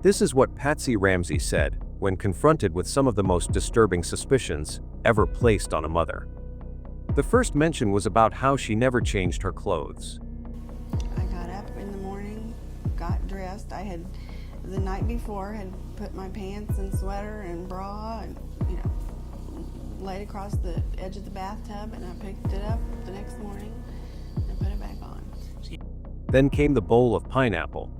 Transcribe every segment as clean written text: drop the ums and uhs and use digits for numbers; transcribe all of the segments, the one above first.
This is what Patsy Ramsey said when confronted with some of the most disturbing suspicions ever placed on a mother. The first mention was about how she never changed her clothes. I got up in the morning, got dressed. I had, the night before, had put my pants and sweater and bra and, laid across the edge of the bathtub, and I picked it up the next morning and put it back on. Then came the bowl of pineapple.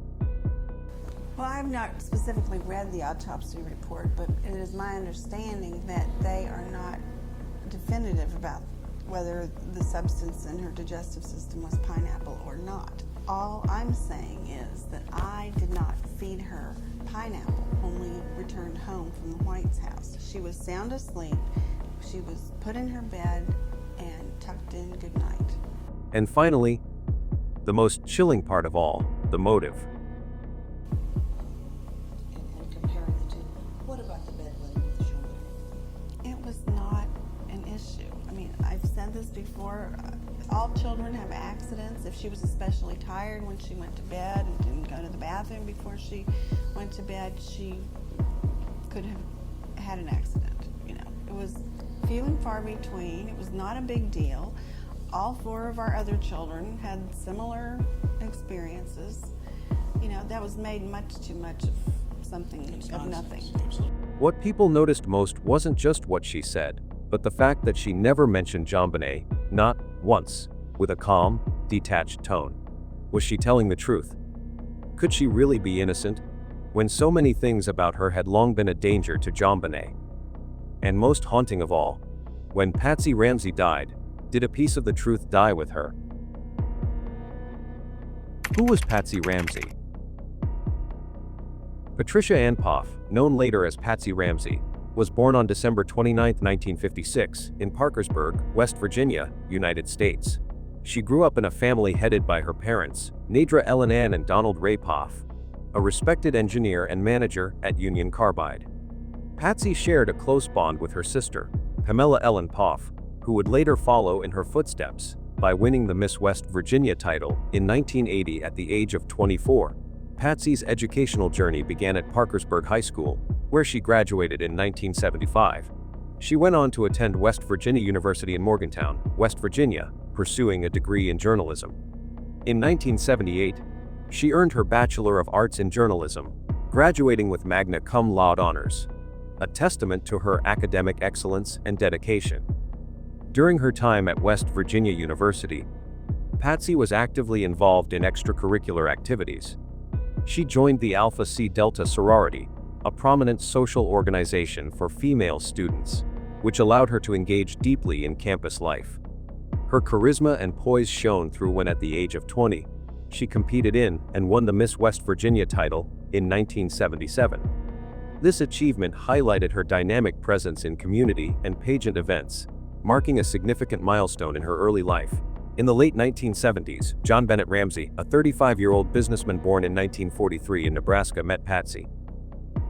Well, I've not specifically read the autopsy report, but it is my understanding that they are not definitive about whether the substance in her digestive system was pineapple or not. All I'm saying is that I did not feed her pineapple when we returned home from the White's house. She was sound asleep. She was put in her bed and tucked in good night. And finally, the most chilling part of all, the motive. And comparing the two, what about the bedwetting with the shoulder? It was not an issue. I mean, I've said this before, all children have accidents. If she was especially tired when she went to bed and didn't go to the bathroom before she went to bed, she could have had an accident. It was few and far between. It was not a big deal. All four of our other children had similar experiences. That was made much too much of something of nothing. What people noticed most wasn't just what she said, but the fact that she never mentioned JonBenét, not once, with a calm, detached tone. Was she telling the truth? Could she really be innocent, when so many things about her had long been a danger to JonBenét? And most haunting of all, when Patsy Ramsey died, did a piece of the truth die with her? Who was Patsy Ramsey? Patricia Ann Poff, known later as Patsy Ramsey, was born on December 29, 1956, in Parkersburg, West Virginia, United States. She grew up in a family headed by her parents, Nadra Ellen Ann and Donald Ray Poff, a respected engineer and manager at Union Carbide. Patsy shared a close bond with her sister, Pamela Ellen Poff, who would later follow in her footsteps by winning the Miss West Virginia title in 1980 at the age of 24. Patsy's educational journey began at Parkersburg High School, where she graduated in 1975. She went on to attend West Virginia University in Morgantown, West Virginia, pursuing a degree in journalism. In 1978, she earned her Bachelor of Arts in Journalism, graduating with magna cum laude honors, a testament to her academic excellence and dedication. During her time at West Virginia University, Patsy was actively involved in extracurricular activities. She joined the Alpha Psi Delta sorority, a prominent social organization for female students, which allowed her to engage deeply in campus life. Her charisma and poise shone through when at the age of 20, she competed in and won the Miss West Virginia title in 1977. This achievement highlighted her dynamic presence in community and pageant events, marking a significant milestone in her early life. In the late 1970s, JonBenét Ramsey, a 35-year-old businessman born in 1943 in Nebraska, met Patsy.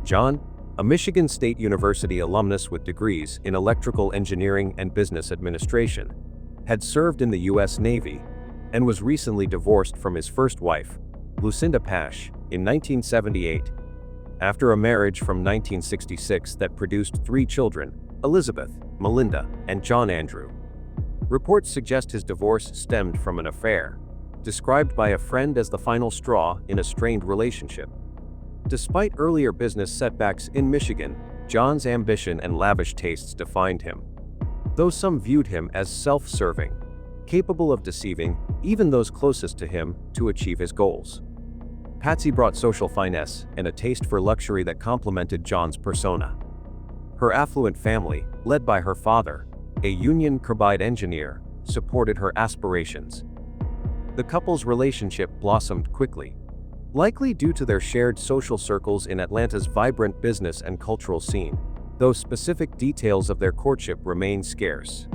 John, a Michigan State University alumnus with degrees in electrical engineering and business administration, had served in the U.S. Navy and was recently divorced from his first wife, Lucinda Pash, in 1978. After a marriage from 1966 that produced 3 children, Elizabeth, Melinda, and John Andrew. Reports suggest his divorce stemmed from an affair, described by a friend as the final straw in a strained relationship. Despite earlier business setbacks in Michigan, John's ambition and lavish tastes defined him. Though some viewed him as self-serving, capable of deceiving even those closest to him to achieve his goals. Patsy brought social finesse and a taste for luxury that complemented John's persona. Her affluent family, led by her father, a Union Carbide engineer, supported her aspirations. The couple's relationship blossomed quickly, likely due to their shared social circles in Atlanta's vibrant business and cultural scene, though specific details of their courtship remain scarce.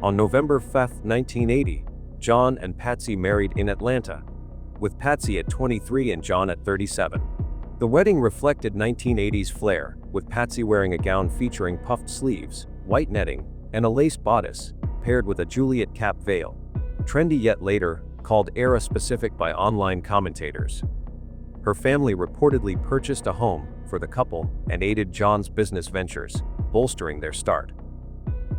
On November 5, 1980, John and Patsy married in Atlanta, with Patsy at 23 and John at 37. The wedding reflected 1980s flair, with Patsy wearing a gown featuring puffed sleeves, white netting, and a lace bodice, paired with a Juliet cap veil. Trendy yet later, called era-specific by online commentators. Her family reportedly purchased a home for the couple and aided John's business ventures, bolstering their start.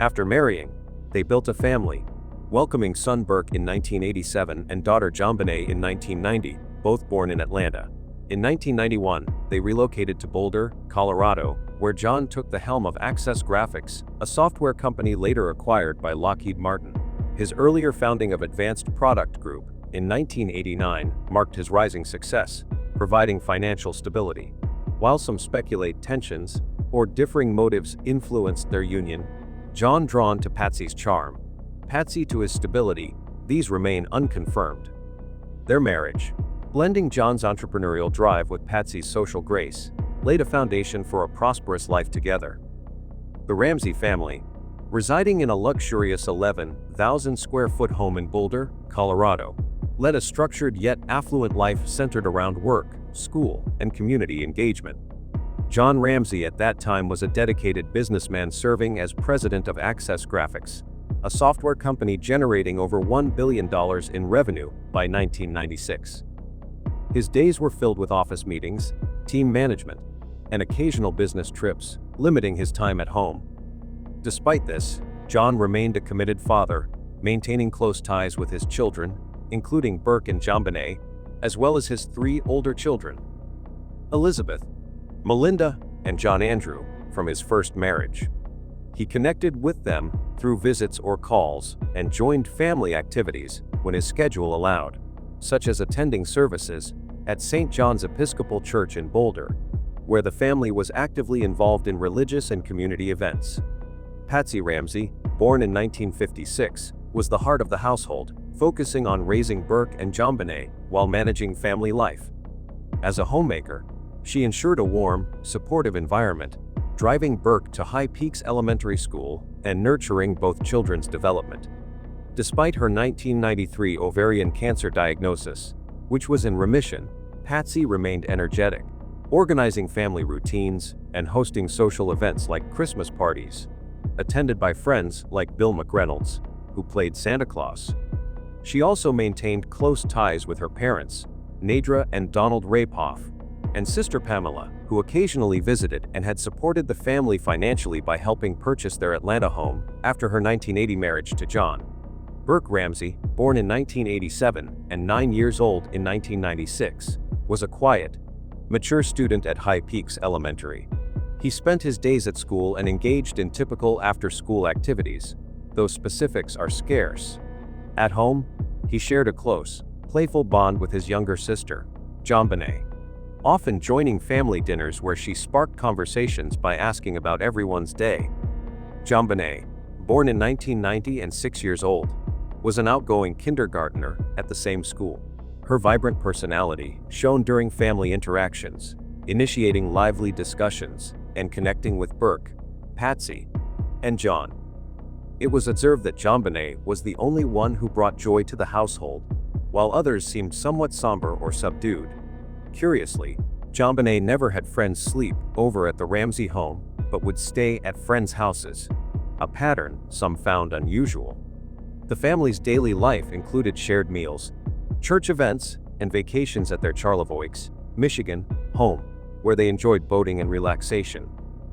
After marrying, they built a family, welcoming son Burke in 1987 and daughter JonBenét in 1990, both born in Atlanta. In 1991, they relocated to Boulder, Colorado, where John took the helm of Access Graphics, a software company later acquired by Lockheed Martin. His earlier founding of Advanced Product Group in 1989 marked his rising success, providing financial stability. While some speculate tensions or differing motives influenced their union, John drawn to Patsy's charm, Patsy to his stability, these remain unconfirmed. Their marriage, blending John's entrepreneurial drive with Patsy's social grace, laid a foundation for a prosperous life together. The Ramsey family, residing in a luxurious 11,000 square foot home in Boulder, Colorado, led a structured yet affluent life centered around work, school, and community engagement. John Ramsey at that time was a dedicated businessman serving as president of Access Graphics, a software company generating over $1 billion in revenue by 1996. His days were filled with office meetings, team management, and occasional business trips, limiting his time at home. Despite this, John remained a committed father, maintaining close ties with his children, including Burke and JonBenét, as well as his 3 older children, Elizabeth, Melinda, and John Andrew, from his first marriage. He connected with them through visits or calls and joined family activities when his schedule allowed, such as attending services at St. John's Episcopal Church in Boulder, where the family was actively involved in religious and community events. Patsy Ramsey, born in 1956, was the heart of the household, focusing on raising Burke and JonBenét while managing family life. As a homemaker, she ensured a warm, supportive environment, driving Burke to High Peaks Elementary School and nurturing both children's development. Despite her 1993 ovarian cancer diagnosis, which was in remission, Patsy remained energetic, organizing family routines and hosting social events like Christmas parties, attended by friends like Bill McReynolds, who played Santa Claus. She also maintained close ties with her parents, Nadra and Donald Rapoff, and sister Pamela, who occasionally visited and had supported the family financially by helping purchase their Atlanta home after her 1980 marriage to John. Burke Ramsey, born in 1987 and 9 years old in 1996, was a quiet, mature student at High Peaks Elementary. He spent his days at school and engaged in typical after-school activities, though specifics are scarce. At home, he shared a close, playful bond with his younger sister, JonBenét, often joining family dinners where she sparked conversations by asking about everyone's day. JonBenét, born in 1990 and 6 years old, was an outgoing kindergartner at the same school. Her vibrant personality shone during family interactions, initiating lively discussions and connecting with Burke, Patsy, and John. It was observed that JonBenét was the only one who brought joy to the household, while others seemed somewhat somber or subdued. Curiously, JonBenét never had friends sleep over at the Ramsey home, but would stay at friends' houses, a pattern some found unusual. The family's daily life included shared meals, church events, and vacations at their Charlevoix, Michigan, home, where they enjoyed boating and relaxation,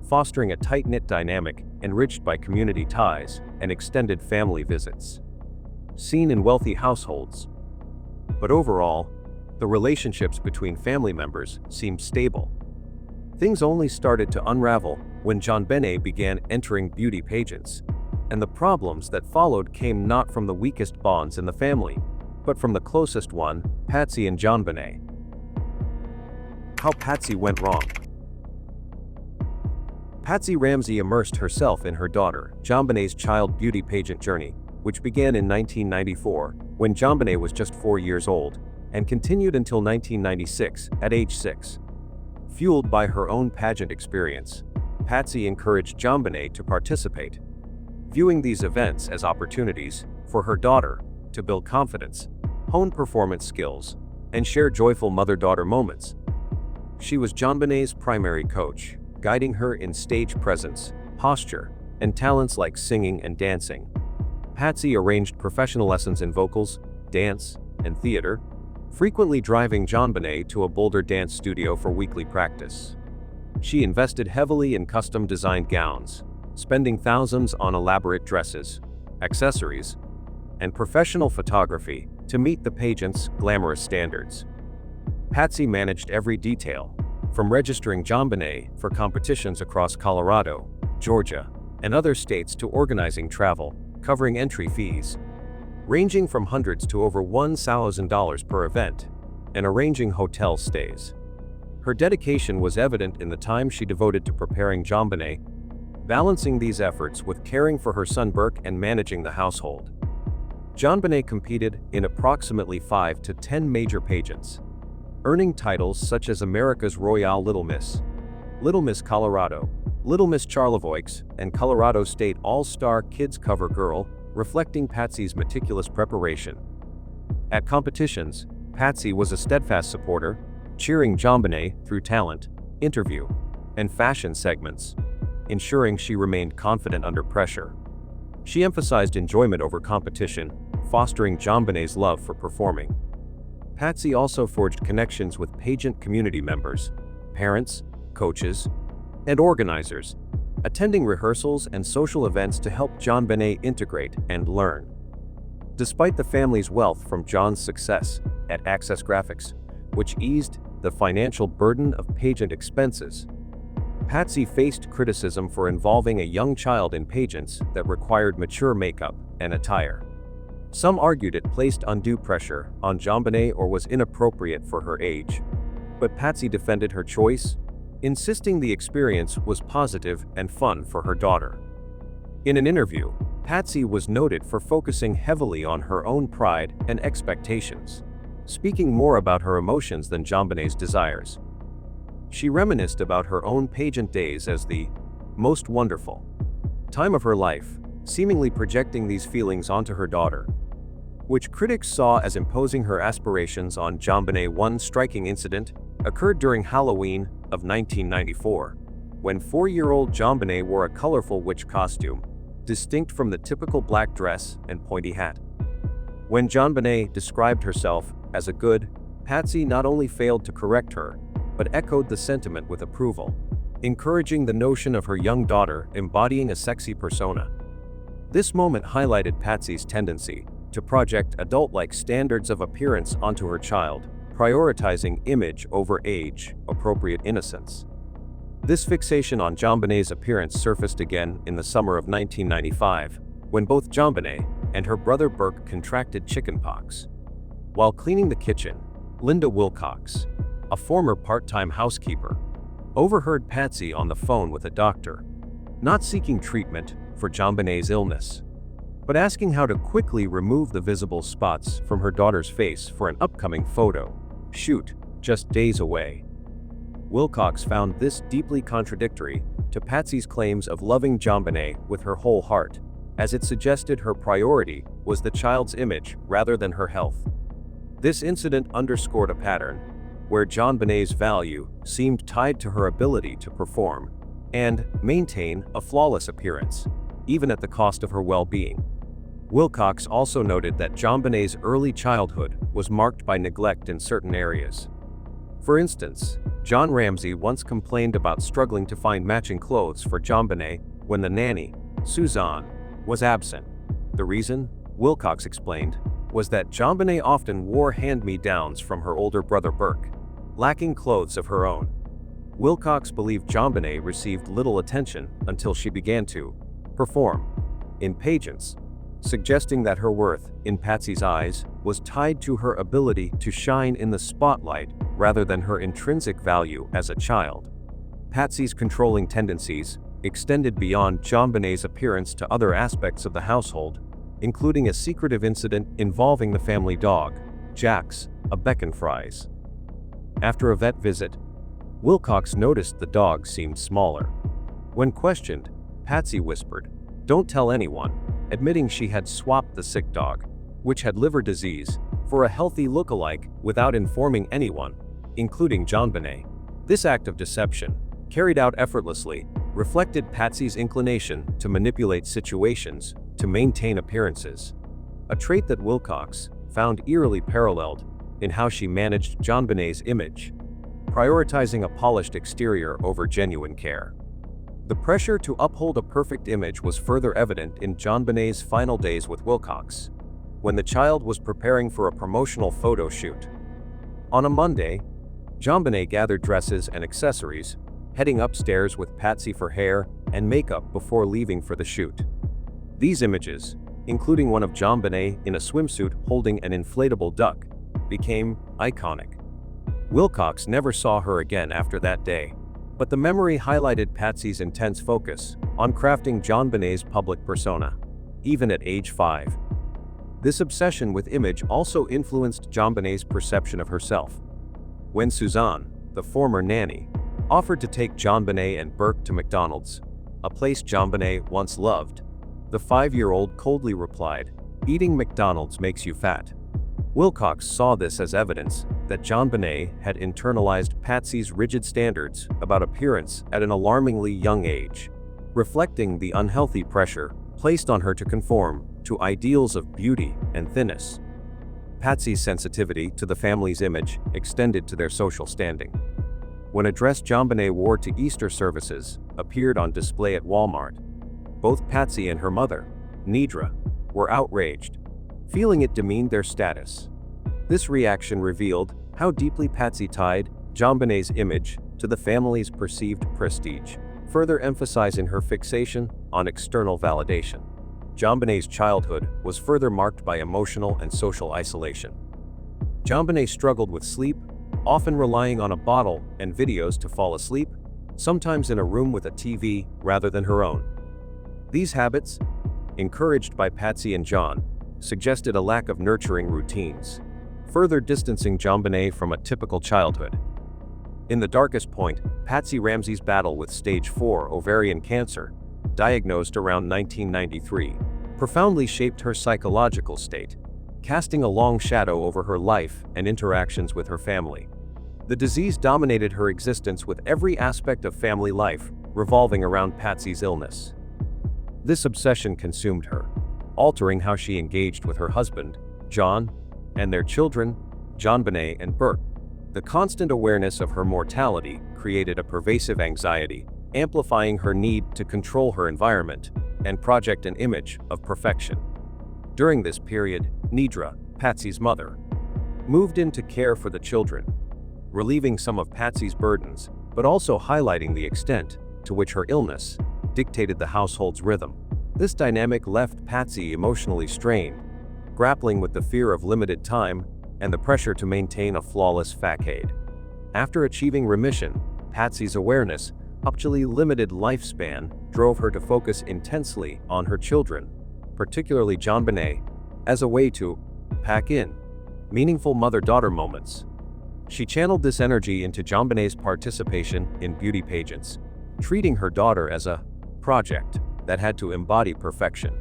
fostering a tight-knit dynamic enriched by community ties and extended family visits. Seen in wealthy households. But overall, the relationships between family members seemed stable. Things only started to unravel when JonBenét began entering beauty pageants, and the problems that followed came not from the weakest bonds in the family, but from the closest one, Patsy and JonBenét. How Patsy went wrong. Patsy Ramsey immersed herself in her daughter, JonBenét's child beauty pageant journey, which began in 1994, when JonBenét was just 4 years old, and continued until 1996, at age 6. Fueled by her own pageant experience, Patsy encouraged JonBenét to participate, viewing these events as opportunities for her daughter to build confidence, hone performance skills, and share joyful mother-daughter moments. She was JonBenét's primary coach, guiding her in stage presence, posture, and talents like singing and dancing. Patsy arranged professional lessons in vocals, dance, and theater, frequently driving JonBenét to a Boulder dance studio for weekly practice. She invested heavily in custom-designed gowns, spending thousands on elaborate dresses, accessories, and professional photography to meet the pageant's glamorous standards. Patsy managed every detail, from registering JonBenét for competitions across Colorado, Georgia, and other states to organizing travel, covering entry fees, ranging from hundreds to over $1,000 per event, and arranging hotel stays. Her dedication was evident in the time she devoted to preparing JonBenét, balancing these efforts with caring for her son Burke and managing the household. JonBenét competed in approximately 5 to 10 major pageants, earning titles such as America's Royale Little Miss Colorado, Little Miss Charlevoix, and Colorado State All-Star Kids Cover Girl, reflecting Patsy's meticulous preparation. At competitions, Patsy was a steadfast supporter, cheering JonBenét through talent, interview, and fashion segments, ensuring she remained confident under pressure. She emphasized enjoyment over competition, fostering JonBenét's love for performing. Patsy also forged connections with pageant community members, parents, coaches, and organizers, attending rehearsals and social events to help JonBenét integrate and learn. Despite the family's wealth from John's success at Access Graphics, which eased the financial burden of pageant expenses, Patsy faced criticism for involving a young child in pageants that required mature makeup and attire. Some argued it placed undue pressure on JonBenét or was inappropriate for her age, but Patsy defended her choice, insisting the experience was positive and fun for her daughter. In an interview, Patsy was noted for focusing heavily on her own pride and expectations, speaking more about her emotions than JonBenét's desires. She reminisced about her own pageant days as the most wonderful time of her life, seemingly projecting these feelings onto her daughter, which critics saw as imposing her aspirations on JonBenét. One striking incident occurred during Halloween of 1994, when 4-year-old JonBenét wore a colorful witch costume, distinct from the typical black dress and pointy hat. When JonBenét described herself as a good, Patsy not only failed to correct her, but echoed the sentiment with approval, encouraging the notion of her young daughter embodying a sexy persona. This moment highlighted Patsy's tendency to project adult-like standards of appearance onto her child, prioritizing image over age-appropriate innocence. This fixation on JonBenét's appearance surfaced again in the summer of 1995, when both JonBenét and her brother Burke contracted chickenpox. While cleaning the kitchen, Linda Wilcox, a former part-time housekeeper, overheard Patsy on the phone with a doctor, not seeking treatment for JonBenét's illness, but asking how to quickly remove the visible spots from her daughter's face for an upcoming photo shoot just days away. Wilcox found this deeply contradictory to Patsy's claims of loving JonBenét with her whole heart, as it suggested her priority was the child's image rather than her health. This incident underscored a pattern where JonBenét's value seemed tied to her ability to perform and maintain a flawless appearance, even at the cost of her well-being. Wilcox also noted that JonBenét's early childhood was marked by neglect in certain areas. For instance, John Ramsey once complained about struggling to find matching clothes for JonBenét when the nanny, Suzanne, was absent. The reason, Wilcox explained, was that JonBenét often wore hand-me-downs from her older brother Burke, lacking clothes of her own. Wilcox believed JonBenét received little attention until she began to perform in pageants, suggesting that her worth, in Patsy's eyes, was tied to her ability to shine in the spotlight rather than her intrinsic value as a child. Patsy's controlling tendencies extended beyond JonBenét's appearance to other aspects of the household, including a secretive incident involving the family dog, Jax, a Beckenfries. After a vet visit, Wilcox noticed the dog seemed smaller. When questioned, Patsy whispered, "Don't tell anyone," admitting she had swapped the sick dog, which had liver disease, for a healthy look-alike without informing anyone, including JonBenét. This act of deception, carried out effortlessly, reflected Patsy's inclination to manipulate situations to maintain appearances, a trait that Wilcox found eerily paralleled in how she managed JonBenét's image, prioritizing a polished exterior over genuine care. The pressure to uphold a perfect image was further evident in JonBenét's final days with Wilcox, when the child was preparing for a promotional photo shoot. On a Monday, JonBenét gathered dresses and accessories, heading upstairs with Patsy for hair and makeup before leaving for the shoot. These images, including one of JonBenét in a swimsuit holding an inflatable duck, became iconic. Wilcox never saw her again after that day, but the memory highlighted Patsy's intense focus on crafting JonBenét's public persona, even at age 5. This obsession with image also influenced JonBenét's perception of herself. When Suzanne, the former nanny, offered to take JonBenét and Burke to McDonald's, a place JonBenét once loved, the 5-year-old coldly replied, "Eating McDonald's makes you fat." Wilcox saw this as evidence that JonBenét had internalized Patsy's rigid standards about appearance at an alarmingly young age, reflecting the unhealthy pressure placed on her to conform to ideals of beauty and thinness. Patsy's sensitivity to the family's image extended to their social standing. When a dress JonBenét wore to Easter services appeared on display at Walmart, both Patsy and her mother, Nidra, were outraged, feeling it demeaned their status. This reaction revealed how deeply Patsy tied JonBenét's image to the family's perceived prestige, further emphasizing her fixation on external validation. JonBenét's childhood was further marked by emotional and social isolation. JonBenét struggled with sleep, often relying on a bottle and videos to fall asleep, sometimes in a room with a TV rather than her own. These habits, encouraged by Patsy and John, suggested a lack of nurturing routines, further distancing JonBenét from a typical childhood. In the darkest point, Patsy Ramsey's battle with stage 4 ovarian cancer, diagnosed around 1993, profoundly shaped her psychological state, casting a long shadow over her life and interactions with her family. The disease dominated her existence, with every aspect of family life revolving around Patsy's illness. This obsession consumed her, altering how she engaged with her husband, John, and their children, JonBenét and Burke. The constant awareness of her mortality created a pervasive anxiety, amplifying her need to control her environment and project an image of perfection. During this period, Nidra, Patsy's mother, moved in to care for the children, relieving some of Patsy's burdens, but also highlighting the extent to which her illness dictated the household's rhythm. This dynamic left Patsy emotionally strained, grappling with the fear of limited time and the pressure to maintain a flawless facade. After achieving remission, Patsy's awareness actually limited lifespan drove her to focus intensely on her children, particularly JonBenét, as a way to pack in meaningful mother-daughter moments. She channeled this energy into JonBenét's participation in beauty pageants, treating her daughter as a project that had to embody perfection.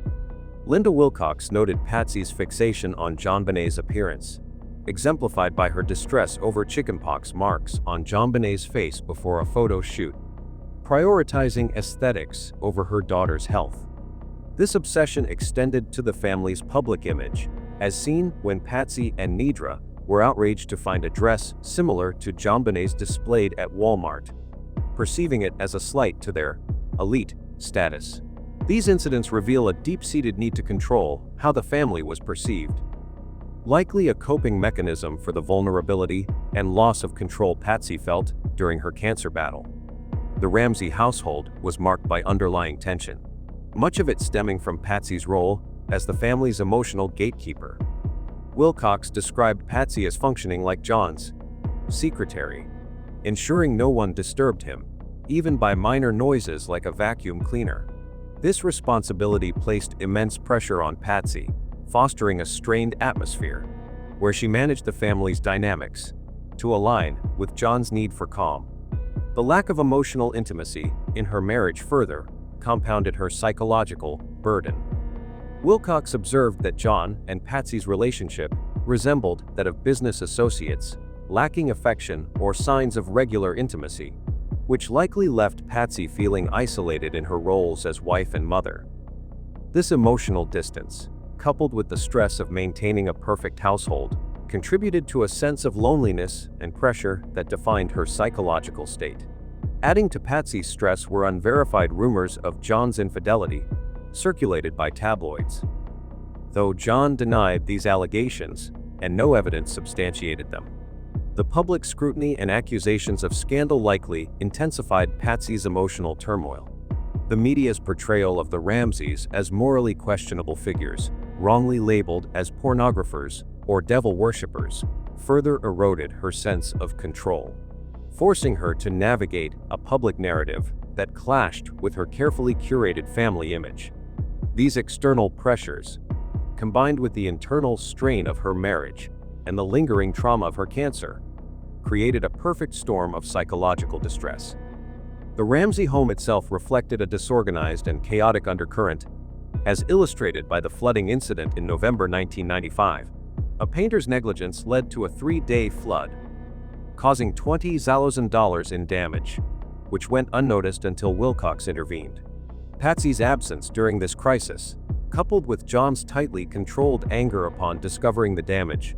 Linda Wilcox noted Patsy's fixation on JonBenét's appearance, exemplified by her distress over chickenpox marks on JonBenét's face before a photo shoot, prioritizing aesthetics over her daughter's health. This obsession extended to the family's public image, as seen when Patsy and Nidra were outraged to find a dress similar to JonBenét's displayed at Walmart, perceiving it as a slight to their elite status. These incidents reveal a deep-seated need to control how the family was perceived, likely a coping mechanism for the vulnerability and loss of control Patsy felt during her cancer battle. The Ramsey household was marked by underlying tension, much of it stemming from Patsy's role as the family's emotional gatekeeper. Wilcox described Patsy as functioning like John's secretary, ensuring no one disturbed him, even by minor noises like a vacuum cleaner. This responsibility placed immense pressure on Patsy, fostering a strained atmosphere, where she managed the family's dynamics to align with John's need for calm. The lack of emotional intimacy in her marriage further compounded her psychological burden. Wilcox observed that John and Patsy's relationship resembled that of business associates, lacking affection or signs of regular intimacy, which likely left Patsy feeling isolated in her roles as wife and mother. This emotional distance, coupled with the stress of maintaining a perfect household, contributed to a sense of loneliness and pressure that defined her psychological state. Adding to Patsy's stress were unverified rumors of John's infidelity, circulated by tabloids. Though John denied these allegations, and no evidence substantiated them, the public scrutiny and accusations of scandal likely intensified Patsy's emotional turmoil. The media's portrayal of the Ramseys as morally questionable figures, wrongly labeled as pornographers or devil worshippers, further eroded her sense of control, forcing her to navigate a public narrative that clashed with her carefully curated family image. These external pressures, combined with the internal strain of her marriage and the lingering trauma of her cancer, created a perfect storm of psychological distress. The Ramsey home itself reflected a disorganized and chaotic undercurrent, as illustrated by the flooding incident in November 1995. A painter's negligence led to a 3-day flood, causing $20,000 in damage, which went unnoticed until Wilcox intervened. Patsy's absence during this crisis, coupled with John's tightly controlled anger upon discovering the damage,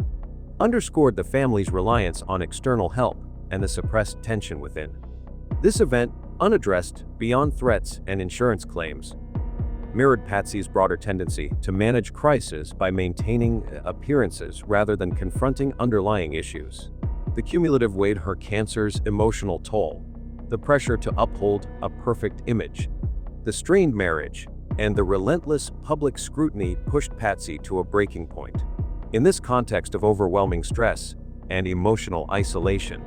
underscored the family's reliance on external help and the suppressed tension within. This event, unaddressed beyond threats and insurance claims, mirrored Patsy's broader tendency to manage crises by maintaining appearances rather than confronting underlying issues. The cumulative weight of her cancer's emotional toll, the pressure to uphold a perfect image, the strained marriage, and the relentless public scrutiny pushed Patsy to a breaking point. In this context of overwhelming stress and emotional isolation,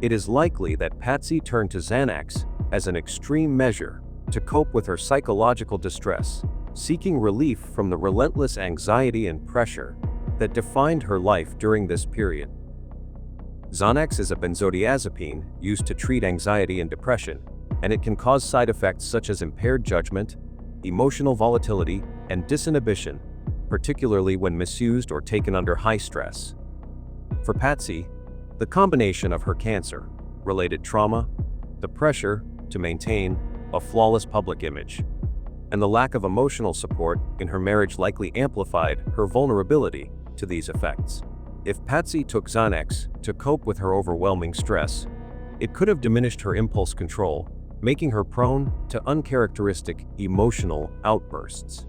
it is likely that Patsy turned to Xanax as an extreme measure to cope with her psychological distress, seeking relief from the relentless anxiety and pressure that defined her life during this period. Xanax is a benzodiazepine used to treat anxiety and depression, and it can cause side effects such as impaired judgment, emotional volatility, and disinhibition, particularly when misused or taken under high stress. For Patsy, the combination of her cancer-related trauma, the pressure to maintain a flawless public image, and the lack of emotional support in her marriage likely amplified her vulnerability to these effects. If Patsy took Xanax to cope with her overwhelming stress, it could have diminished her impulse control, making her prone to uncharacteristic emotional outbursts.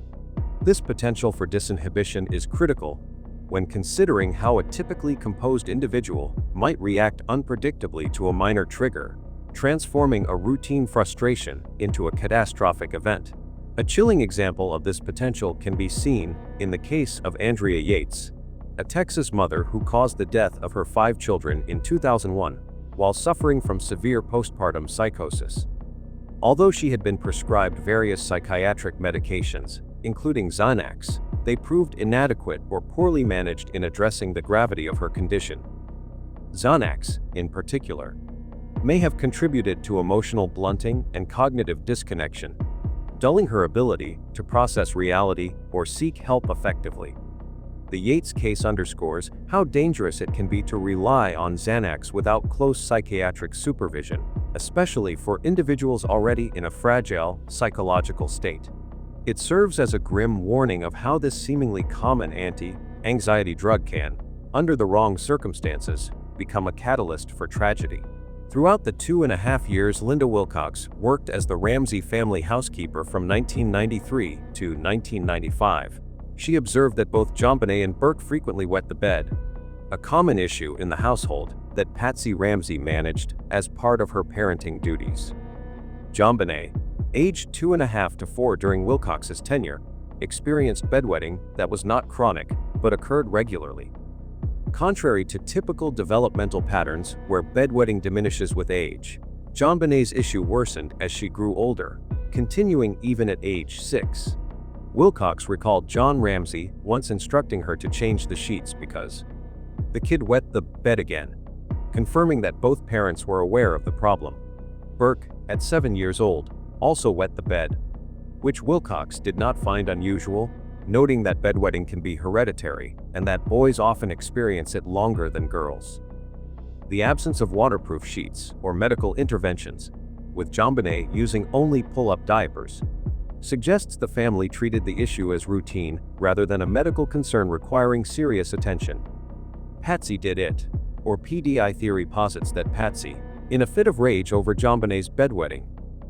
This potential for disinhibition is critical when considering how a typically composed individual might react unpredictably to a minor trigger, transforming a routine frustration into a catastrophic event. A chilling example of this potential can be seen in the case of Andrea Yates, a Texas mother who caused the death of her 5 children in 2001 while suffering from severe postpartum psychosis. Although she had been prescribed various psychiatric medications, including Xanax, they proved inadequate or poorly managed in addressing the gravity of her condition. Xanax, in particular, may have contributed to emotional blunting and cognitive disconnection, dulling her ability to process reality or seek help effectively. The Yates case underscores how dangerous it can be to rely on Xanax without close psychiatric supervision, especially for individuals already in a fragile psychological state. It serves as a grim warning of how this seemingly common anti-anxiety drug can, under the wrong circumstances, become a catalyst for tragedy. Throughout the 2.5 years Linda Wilcox worked as the Ramsey family housekeeper from 1993 to 1995, she observed that both JonBenét and Burke frequently wet the bed, a common issue in the household that Patsy Ramsey managed as part of her parenting duties. JonBenét, aged 2.5 to 4 during Wilcox's tenure, experienced bedwetting that was not chronic but occurred regularly. Contrary to typical developmental patterns where bedwetting diminishes with age, JonBenét's issue worsened as she grew older, continuing even at age 6. Wilcox recalled John Ramsey once instructing her to change the sheets because the kid wet the bed again, confirming that both parents were aware of the problem. Burke, at 7 years old, also wet the bed, which Wilcox did not find unusual, noting that bedwetting can be hereditary and that boys often experience it longer than girls. The absence of waterproof sheets or medical interventions, with JonBenét using only pull-up diapers, suggests the family treated the issue as routine rather than a medical concern requiring serious attention. Patsy did it, or PDI theory posits that Patsy, in a fit of rage over JonBenét's bedwetting,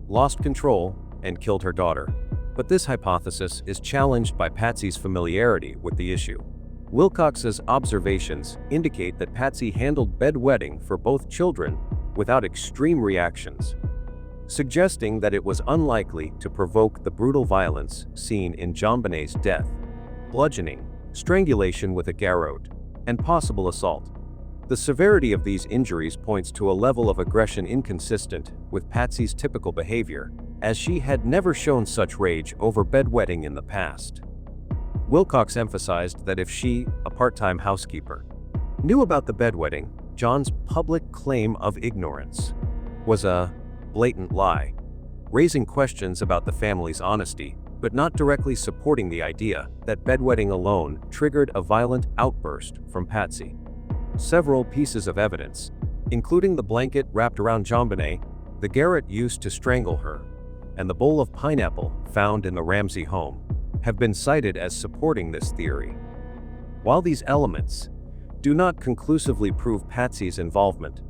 lost control and killed her daughter. But this hypothesis is challenged by Patsy's familiarity with the issue. Wilcox's observations indicate that Patsy handled bedwetting for both children without extreme reactions, suggesting that it was unlikely to provoke the brutal violence seen in JonBenét's death: bludgeoning, strangulation with a garrote, and possible assault. The severity of these injuries points to a level of aggression inconsistent with Patsy's typical behavior, as she had never shown such rage over bedwetting in the past. Wilcox emphasized that if she, a part-time housekeeper, knew about the bedwetting, John's public claim of ignorance was a blatant lie, raising questions about the family's honesty, but not directly supporting the idea that bedwetting alone triggered a violent outburst from Patsy. Several pieces of evidence, including the blanket wrapped around JonBenet, the garrote used to strangle her, and the bowl of pineapple found in the Ramsey home, have been cited as supporting this theory. While these elements do not conclusively prove Patsy's involvement,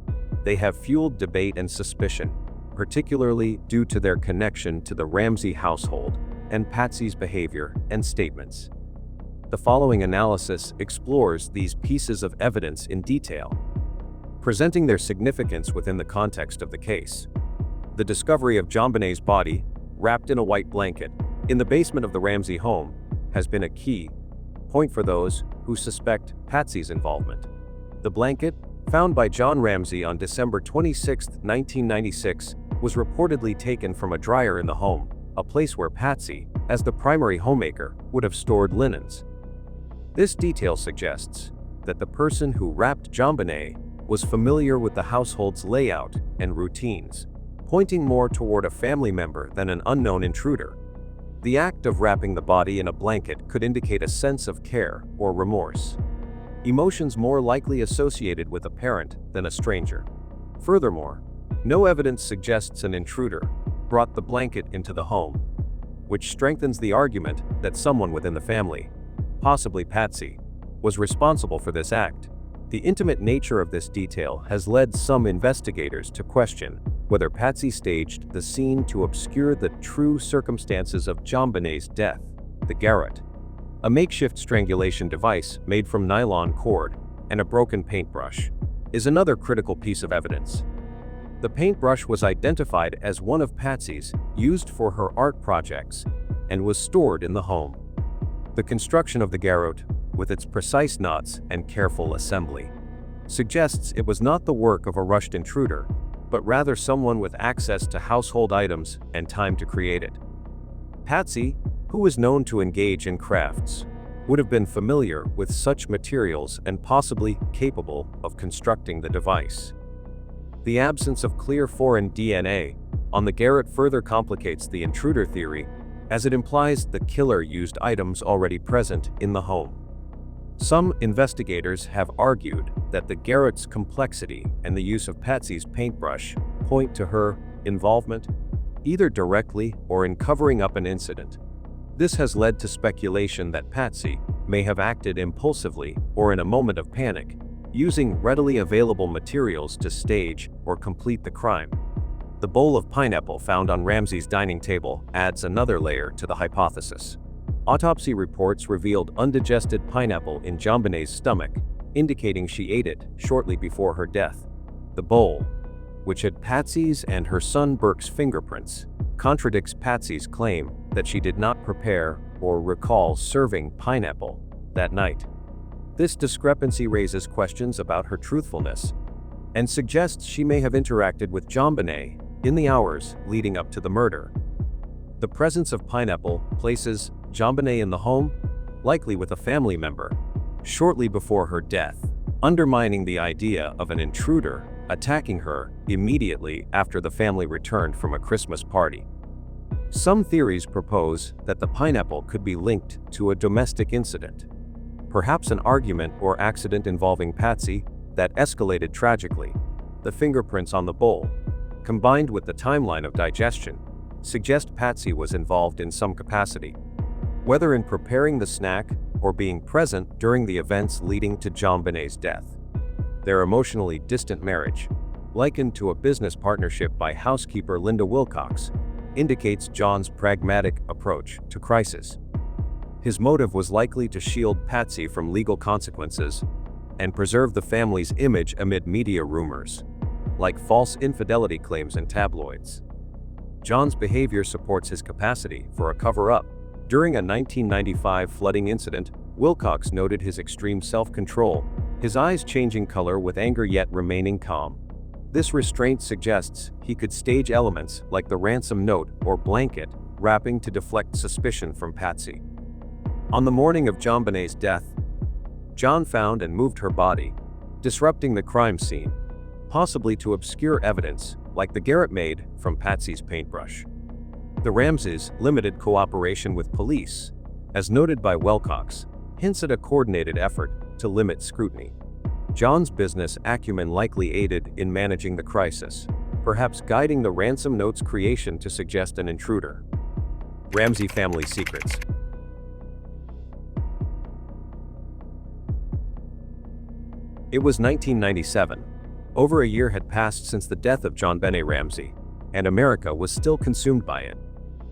they have fueled debate and suspicion, particularly due to their connection to the Ramsey household and Patsy's behavior and statements. The following analysis explores these pieces of evidence in detail, presenting their significance within the context of the case. The discovery of JonBenét's body, wrapped in a white blanket, in the basement of the Ramsey home, has been a key point for those who suspect Patsy's involvement. The blanket, found by John Ramsey on December 26, 1996, was reportedly taken from a dryer in the home, a place where Patsy, as the primary homemaker, would have stored linens. This detail suggests that the person who wrapped JonBenet was familiar with the household's layout and routines, pointing more toward a family member than an unknown intruder. The act of wrapping the body in a blanket could indicate a sense of care or remorse, emotions more likely associated with a parent than a stranger. Furthermore, no evidence suggests an intruder brought the blanket into the home, which strengthens the argument that someone within the family, possibly Patsy, was responsible for this act. The intimate nature of this detail has led some investigators to question whether Patsy staged the scene to obscure the true circumstances of JonBenét's death. The garrote, a makeshift strangulation device made from nylon cord and a broken paintbrush, is another critical piece of evidence. The paintbrush was identified as one of Patsy's used for her art projects and was stored in the home. The construction of the garrote, with its precise knots and careful assembly, suggests it was not the work of a rushed intruder, but rather someone with access to household items and time to create it. Patsy, who was known to engage in crafts, would have been familiar with such materials and possibly capable of constructing the device. The absence of clear foreign DNA on the garrote further complicates the intruder theory, as it implies the killer used items already present in the home. Some investigators have argued that the garrote's complexity and the use of Patsy's paintbrush point to her involvement, either directly or in covering up an incident. This has led to speculation that Patsy may have acted impulsively or in a moment of panic, using readily available materials to stage or complete the crime. The bowl of pineapple found on Ramsey's dining table adds another layer to the hypothesis. Autopsy reports revealed undigested pineapple in JonBenét's stomach, indicating she ate it shortly before her death. The bowl, which had Patsy's and her son Burke's fingerprints, contradicts Patsy's claim that she did not prepare or recall serving pineapple that night. This discrepancy raises questions about her truthfulness and suggests she may have interacted with JonBenet in the hours leading up to the murder. The presence of pineapple places JonBenet in the home, likely with a family member, shortly before her death, undermining the idea of an intruder attacking her immediately after the family returned from a Christmas party. Some theories propose that the pineapple could be linked to a domestic incident, perhaps an argument or accident involving Patsy that escalated tragically. The fingerprints on the bowl, combined with the timeline of digestion, suggest Patsy was involved in some capacity, whether in preparing the snack or being present during the events leading to JonBenét's death. their emotionally distant marriage, likened to a business partnership by housekeeper Linda Wilcox, indicates John's pragmatic approach to crisis. His motive was likely to shield Patsy from legal consequences and preserve the family's image amid media rumors, like false infidelity claims in tabloids. John's behavior supports his capacity for a cover-up. During a 1995 flooding incident, Wilcox noted his extreme self-control, his eyes changing color with anger yet remaining calm. This restraint suggests he could stage elements like the ransom note or blanket wrapping to deflect suspicion from Patsy. On the morning of JonBenét's death, John found and moved her body, disrupting the crime scene, possibly to obscure evidence like the garrote made from Patsy's paintbrush. The Ramseys' limited cooperation with police, as noted by Wilcox, hints at a coordinated effort to limit scrutiny. John's business acumen likely aided in managing the crisis, perhaps guiding the ransom note's creation to suggest an intruder. Ramsey family secrets. It was 1997. Over a year had passed since the death of JonBenét Ramsey, and America was still consumed by it.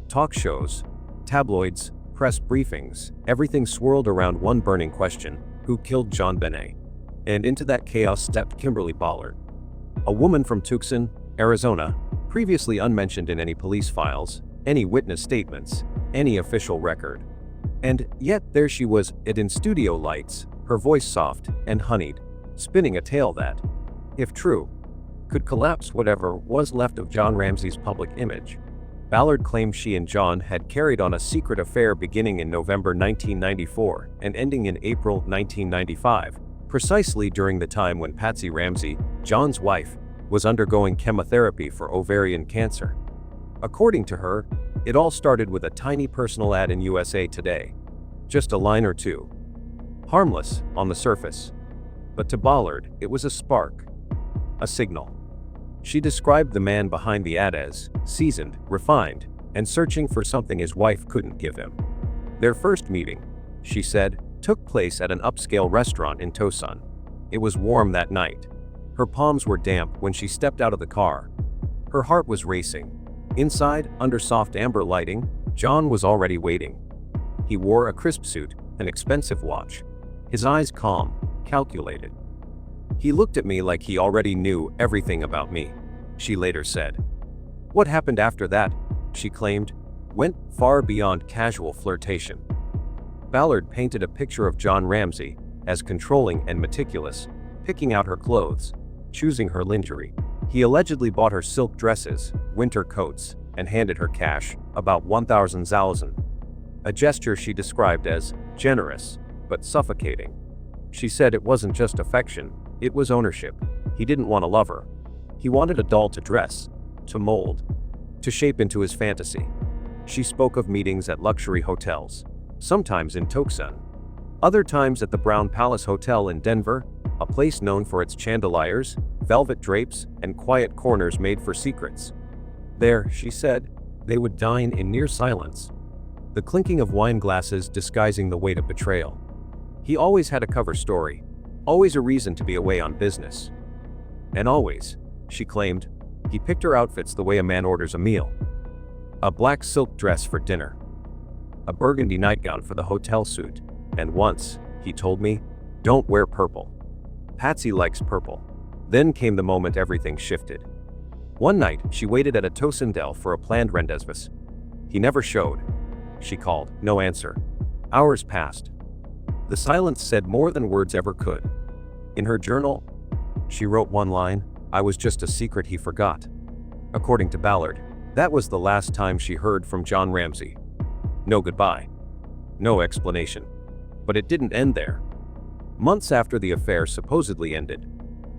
Talk shows, tabloids, press briefings, everything swirled around one burning question: who killed JonBenét? And into that chaos stepped Kimberly Ballard, a woman from Tucson, Arizona, previously unmentioned in any police files, any witness statements, any official record. And yet there she was, it in studio lights, her voice soft and honeyed, spinning a tale that, if true, could collapse whatever was left of John Ramsey's public image. Ballard claimed she and John had carried on a secret affair beginning in November 1994 and ending in April 1995, precisely during the time when Patsy Ramsey, John's wife, was undergoing chemotherapy for ovarian cancer. According to her, it all started with a tiny personal ad in USA Today. Just a line or two. Harmless on the surface. But to Ballard, it was a spark. A signal. She described the man behind the ad as seasoned, refined, and searching for something his wife couldn't give him. Their first meeting, she said, took place at an upscale restaurant in Tucson. It was warm that night. Her palms were damp when she stepped out of the car. Her heart was racing. Inside, under soft amber lighting, John was already waiting. He wore a crisp suit, an expensive watch. His eyes calm, calculated. He looked at me like he already knew everything about me, she later said. What happened after that, she claimed, went far beyond casual flirtation. Ballard painted a picture of John Ramsey as controlling and meticulous, picking out her clothes, choosing her lingerie. He allegedly bought her silk dresses, winter coats, and handed her cash, about 1,000, a gesture she described as generous, but suffocating. She said it wasn't just affection, it was ownership. He didn't want to love her. He wanted a doll to dress, to mold, to shape into his fantasy. She spoke of meetings at luxury hotels, sometimes in Tucson, other times at the Brown Palace Hotel in Denver, a place known for its chandeliers, velvet drapes, and quiet corners made for secrets. There, she said, they would dine in near silence, the clinking of wine glasses disguising the weight of betrayal. He always had a cover story, always a reason to be away on business. And always, she claimed, he picked her outfits the way a man orders a meal. A black silk dress for dinner, a burgundy nightgown for the hotel suite, and once, he told me, don't wear purple. Patsy likes purple. Then came the moment everything shifted. One night, she waited at a Tucson Dell for a planned rendezvous. He never showed. She called, no answer. Hours passed. The silence said more than words ever could. In her journal, she wrote one line, I was just a secret he forgot. According to Ballard, that was the last time she heard from John Ramsey. No goodbye. No explanation. But it didn't end there. Months after the affair supposedly ended,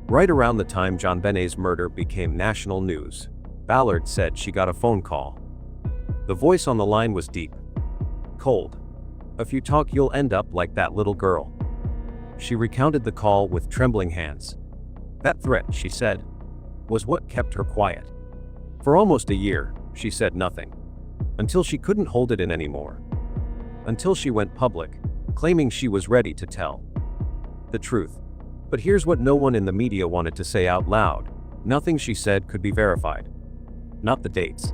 right around the time JonBenét's murder became national news, Ballard said she got a phone call. The voice on the line was deep, cold. If you talk, you'll end up like that little girl. She recounted the call with trembling hands. That threat, she said, was what kept her quiet. For almost a year, she said nothing. Until she couldn't hold it in anymore. Until she went public, claiming she was ready to tell the truth. But here's what no one in the media wanted to say out loud. Nothing she said could be verified. Not the dates.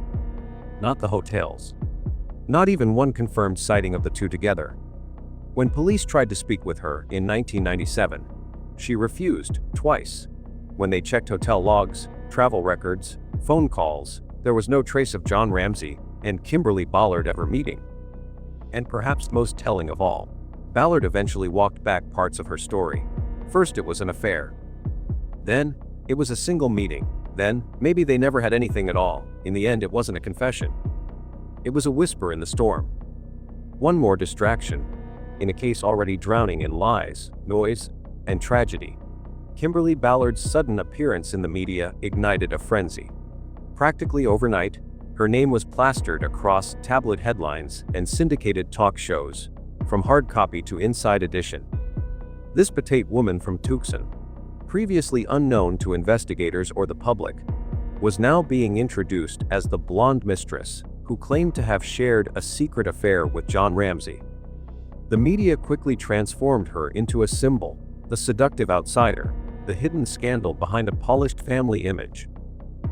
Not the hotels. Not even one confirmed sighting of the two together. When police tried to speak with her in 1997, she refused twice. When they checked hotel logs, travel records, phone calls, there was no trace of John Ramsey and Kimberly Ballard ever meeting. And perhaps most telling of all, Ballard eventually walked back parts of her story. First it was an affair. Then, it was a single meeting. Then, maybe they never had anything at all. In the end, it wasn't a confession. It was a whisper in the storm. One more distraction, in a case already drowning in lies, noise, and tragedy. Kimberly Ballard's sudden appearance in the media ignited a frenzy. Practically overnight, her name was plastered across tabloid headlines and syndicated talk shows, from hard copy to Inside Edition. This petite woman from Tucson, previously unknown to investigators or the public, was now being introduced as the blonde mistress who claimed to have shared a secret affair with John Ramsey. The media quickly transformed her into a symbol, the seductive outsider, the hidden scandal behind a polished family image.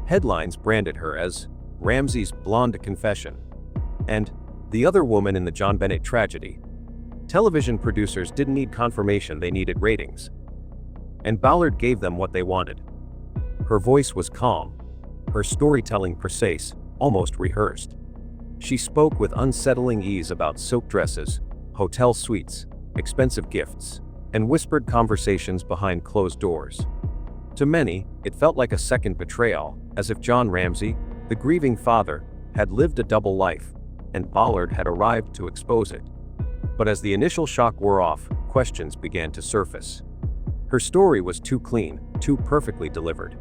Headlines branded her as Ramsey's blonde confession and the other woman in the JonBenét tragedy. Television producers didn't need confirmation, they needed ratings. And Ballard gave them what they wanted. Her voice was calm, her storytelling precise, almost rehearsed. She spoke with unsettling ease about silk dresses, hotel suites, expensive gifts, and whispered conversations behind closed doors. To many, it felt like a second betrayal, as if John Ramsey, the grieving father, had lived a double life, and Ballard had arrived to expose it. But as the initial shock wore off, questions began to surface. Her story was too clean, too perfectly delivered.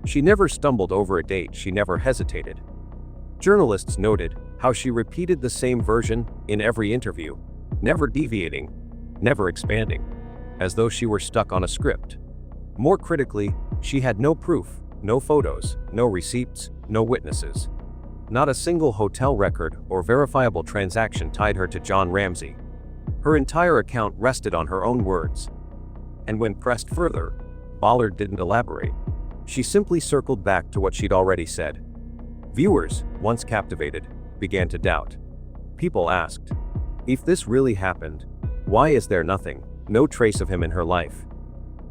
She never stumbled over a date, she never hesitated. Journalists noted how she repeated the same version in every interview, never deviating, never expanding, as though she were stuck on a script. More critically, she had no proof, no photos, no receipts, no witnesses. Not a single hotel record or verifiable transaction tied her to John Ramsey. Her entire account rested on her own words. And when pressed further, Ballard didn't elaborate. She simply circled back to what she'd already said. Viewers, once captivated, began to doubt. People asked, if this really happened, why is there nothing, no trace of him in her life?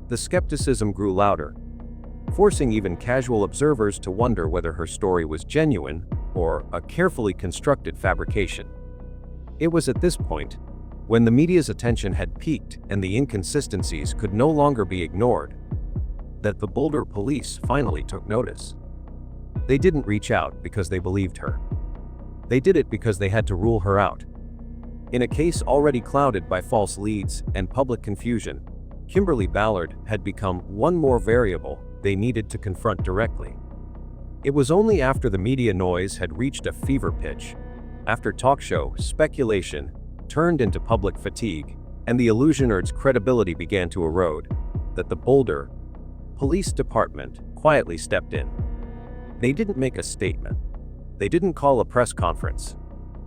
The skepticism grew louder, forcing even casual observers to wonder whether her story was genuine or a carefully constructed fabrication. It was at this point, when the media's attention had peaked and the inconsistencies could no longer be ignored, that the Boulder police finally took notice. They didn't reach out because they believed her. They did it because they had to rule her out. In a case already clouded by false leads and public confusion, Kimberly Ballard had become one more variable they needed to confront directly. It was only after the media noise had reached a fever pitch, after talk show speculation turned into public fatigue, and the illusioner's credibility began to erode, that the Boulder Police Department quietly stepped in. They didn't make a statement. They didn't call a press conference.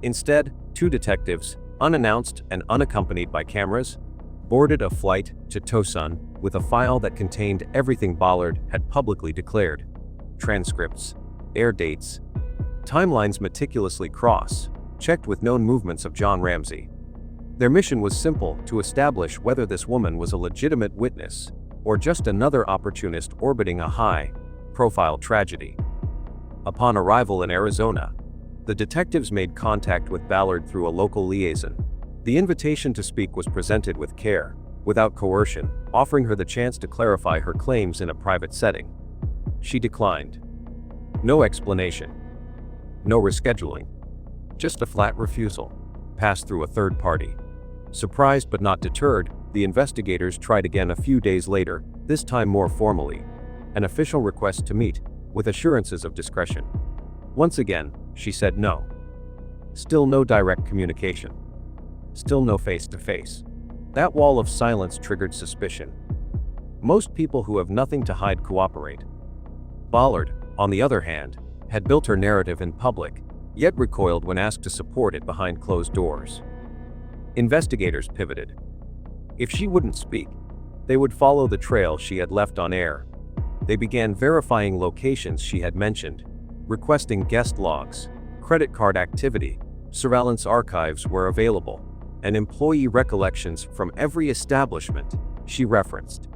Instead, two detectives, unannounced and unaccompanied by cameras, boarded a flight to Tucson with a file that contained everything Ballard had publicly declared. Transcripts, air dates, timelines meticulously checked with known movements of John Ramsey. Their mission was simple: to establish whether this woman was a legitimate witness or just another opportunist orbiting a high-profile tragedy. Upon arrival in Arizona, the detectives made contact with Ballard through a local liaison. The invitation to speak was presented with care, without coercion, offering her the chance to clarify her claims in a private setting. She declined. No explanation. No rescheduling. Just a flat refusal, passed through a third party. Surprised but not deterred, the investigators tried again a few days later, this time more formally. An official request to meet, with assurances of discretion. Once again, she said no. Still no direct communication. Still no face-to-face. That wall of silence triggered suspicion. Most people who have nothing to hide cooperate. Ballard, on the other hand, had built her narrative in public, yet recoiled when asked to support it behind closed doors. Investigators pivoted. If she wouldn't speak, They would follow the trail she had left on air. They began verifying locations she had mentioned, requesting guest logs, credit card activity, surveillance archives were available, and employee recollections from every establishment she referenced.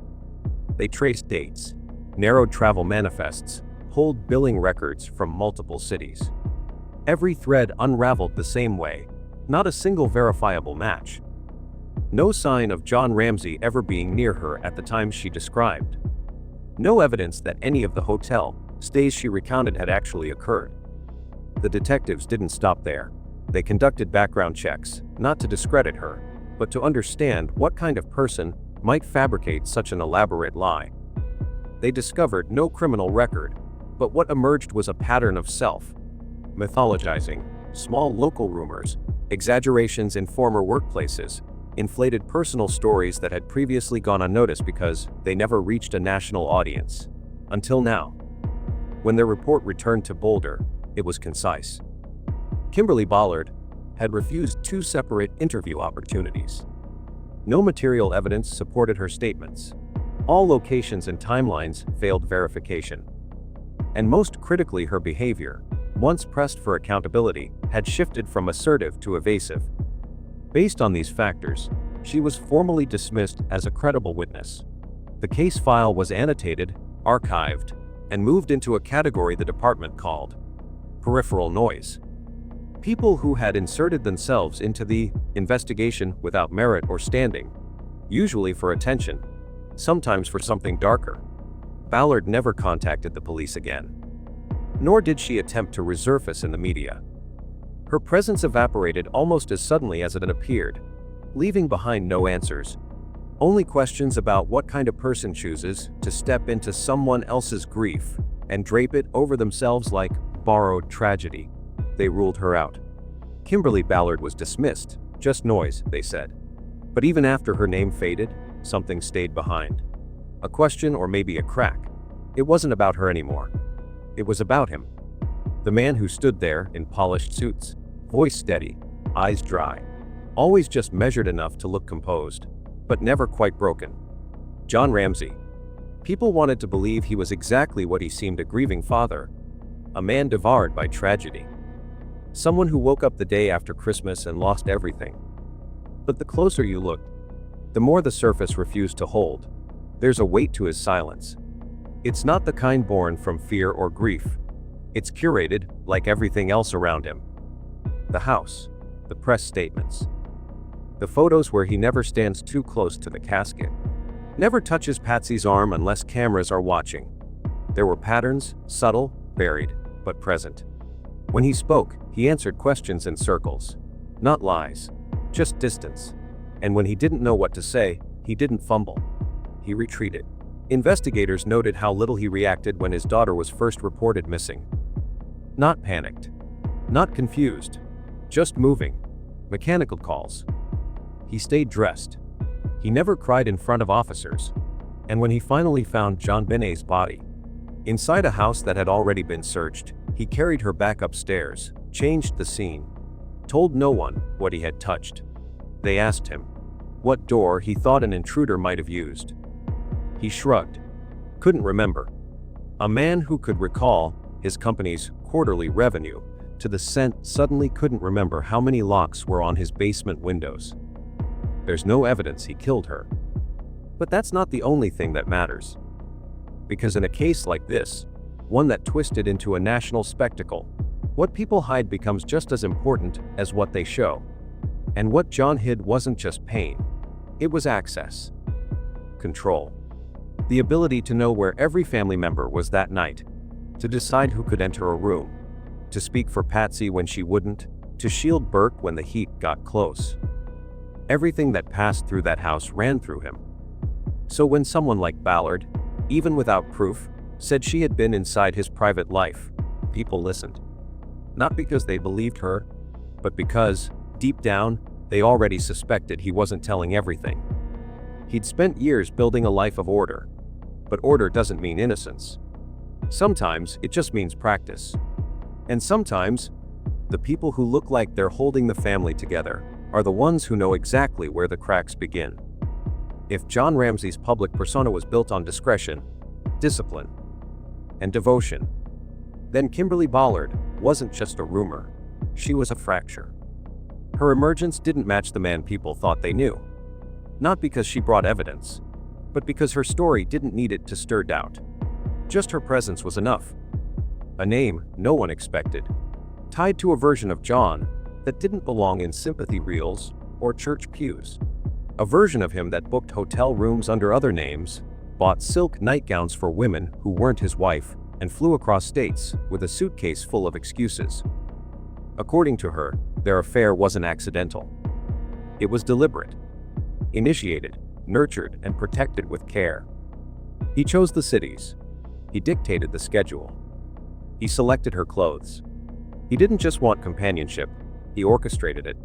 They traced dates, narrowed travel manifests, pulled billing records from multiple cities. Every thread unraveled the same way, not a single verifiable match. No sign of John Ramsey ever being near her at the time she described. No evidence that any of the hotel stays she recounted had actually occurred. The detectives didn't stop there. They conducted background checks, not to discredit her, but to understand what kind of person might fabricate such an elaborate lie. They discovered no criminal record, but what emerged was a pattern of self-mythologizing, small local rumors, exaggerations in former workplaces, inflated personal stories that had previously gone unnoticed because they never reached a national audience. Until now. When their report returned to Boulder, it was concise. Kimberly Ballard had refused 2 separate interview opportunities. No material evidence supported her statements. All locations and timelines failed verification. And most critically, her behavior, once pressed for accountability, had shifted from assertive to evasive. Based on these factors, she was formally dismissed as a credible witness. The case file was annotated, archived, and moved into a category the department called peripheral noise. People who had inserted themselves into the investigation without merit or standing, usually for attention, sometimes for something darker. Ballard never contacted the police again. Nor did she attempt to resurface in the media. Her presence evaporated almost as suddenly as it had appeared, leaving behind no answers. Only questions about what kind of person chooses to step into someone else's grief and drape it over themselves like borrowed tragedy. They ruled her out. Kimberly Ballard was dismissed, just noise, they said. But even after her name faded, something stayed behind. A question or maybe a crack. It wasn't about her anymore. It was about him. The man who stood there in polished suits, voice steady, eyes dry. Always just measured enough to look composed, but never quite broken. John Ramsey. People wanted to believe he was exactly what he seemed, a grieving father. A man devoured by tragedy. Someone who woke up the day after Christmas and lost everything. But the closer you looked, the more the surface refused to hold. There's a weight to his silence. It's not the kind born from fear or grief. It's curated, like everything else around him. The house, the press statements, the photos where he never stands too close to the casket, never touches Patsy's arm unless cameras are watching. There were patterns, subtle, buried, but present. When he spoke, he answered questions in circles. Not lies, just distance. And when he didn't know what to say, he didn't fumble. He retreated. Investigators noted how little he reacted when his daughter was first reported missing. Not panicked. Not confused. Just moving. Mechanical calls. He stayed dressed. He never cried in front of officers. And when he finally found JonBenét's body, inside a house that had already been searched, he carried her back upstairs, changed the scene, told no one what he had touched. They asked him what door he thought an intruder might have used. He shrugged. Couldn't remember. A man who could recall his company's quarterly revenue to the cent suddenly couldn't remember how many locks were on his basement windows. There's no evidence he killed her. But that's not the only thing that matters. Because in a case like this, one that twisted into a national spectacle, what people hide becomes just as important as what they show. And what John hid wasn't just pain. It was access. Control. The ability to know where every family member was that night. To decide who could enter a room. To speak for Patsy when she wouldn't. To shield Burke when the heat got close. Everything that passed through that house ran through him. So when someone like Ballard, even without proof, said she had been inside his private life, people listened. Not because they believed her, but because, deep down, they already suspected he wasn't telling everything. He'd spent years building a life of order. But order doesn't mean innocence. Sometimes it just means practice. And sometimes, the people who look like they're holding the family together are the ones who know exactly where the cracks begin. If John Ramsey's public persona was built on discretion, discipline, and devotion, then Kimberly Ballard wasn't just a rumor, she was a fracture. Her emergence didn't match the man people thought they knew. Not because she brought evidence, but because her story didn't need it to stir doubt. Just her presence was enough. A name no one expected, tied to a version of John that didn't belong in sympathy reels or church pews. A version of him that booked hotel rooms under other names, bought silk nightgowns for women who weren't his wife, and flew across states with a suitcase full of excuses. According to her, their affair wasn't accidental. It was deliberate, initiated, nurtured, and protected with care. He chose the cities. He dictated the schedule. He selected her clothes. He didn't just want companionship, he orchestrated it.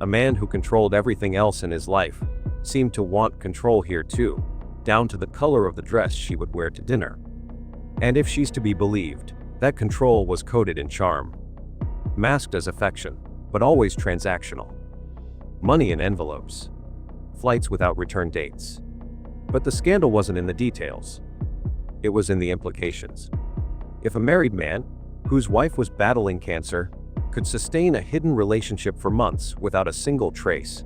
A man who controlled everything else in his life seemed to want control here too, down to the color of the dress she would wear to dinner. And if she's to be believed, that control was coded in charm. Masked as affection, but always transactional. Money in envelopes. Flights without return dates. But the scandal wasn't in the details. It was in the implications. If a married man, whose wife was battling cancer, could sustain a hidden relationship for months without a single trace,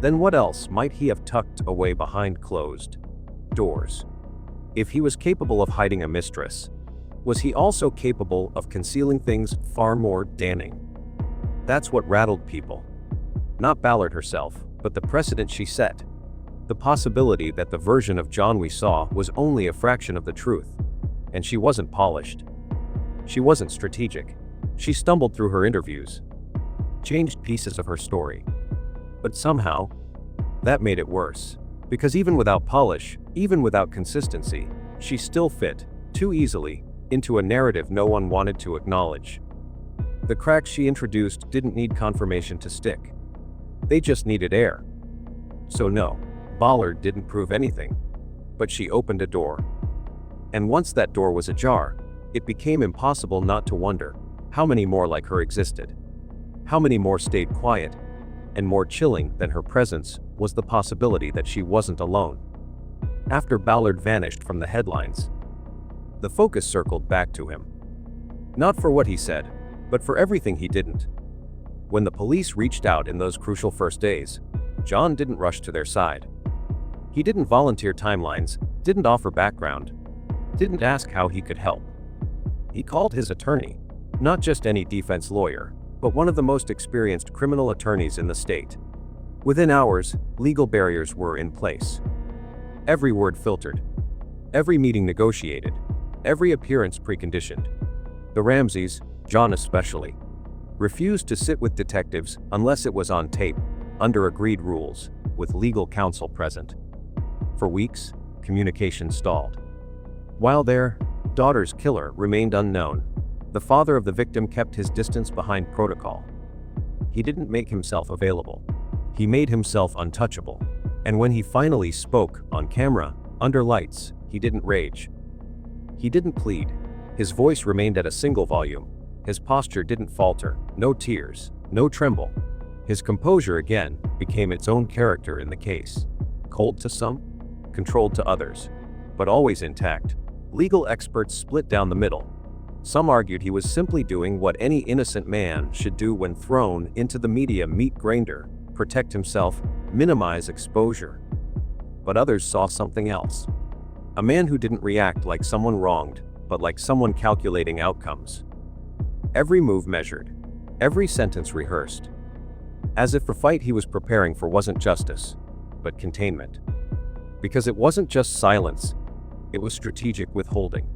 then what else might he have tucked away behind closed doors? If he was capable of hiding a mistress, was he also capable of concealing things far more damning? That's what rattled people. Not Ballard herself, but the precedent she set. The possibility that the version of John we saw was only a fraction of the truth. And she wasn't polished. She wasn't strategic. She stumbled through her interviews, changed pieces of her story. But somehow, that made it worse. Because even without polish, even without consistency, she still fit, too easily, into a narrative no one wanted to acknowledge. The cracks she introduced didn't need confirmation to stick. They just needed air. So no, Ballard didn't prove anything. But she opened a door. And once that door was ajar, it became impossible not to wonder how many more like her existed. How many more stayed quiet. And more chilling than her presence was the possibility that she wasn't alone. After Ballard vanished from the headlines, the focus circled back to him. Not for what he said, but for everything he didn't. When the police reached out in those crucial first days, John didn't rush to their side. He didn't volunteer timelines, didn't offer background, didn't ask how he could help. He called his attorney, not just any defense lawyer, but one of the most experienced criminal attorneys in the state. Within hours, legal barriers were in place. Every word filtered. Every meeting negotiated. Every appearance preconditioned. The Ramseys, John especially, refused to sit with detectives unless it was on tape, under agreed rules, with legal counsel present. For weeks, communication stalled. While their daughter's killer remained unknown, the father of the victim kept his distance behind protocol. He didn't make himself available. He made himself untouchable. And when he finally spoke, on camera, under lights, he didn't rage. He didn't plead. His voice remained at a single volume. His posture didn't falter. No tears. No tremble. His composure again became its own character in the case. Cold to some, controlled to others, but always intact. Legal experts split down the middle. Some argued he was simply doing what any innocent man should do when thrown into the media meat grinder, protect himself, minimize exposure. But others saw something else. A man who didn't react like someone wronged, but like someone calculating outcomes. Every move measured, every sentence rehearsed. As if the fight he was preparing for wasn't justice, but containment. Because it wasn't just silence, it was strategic withholding.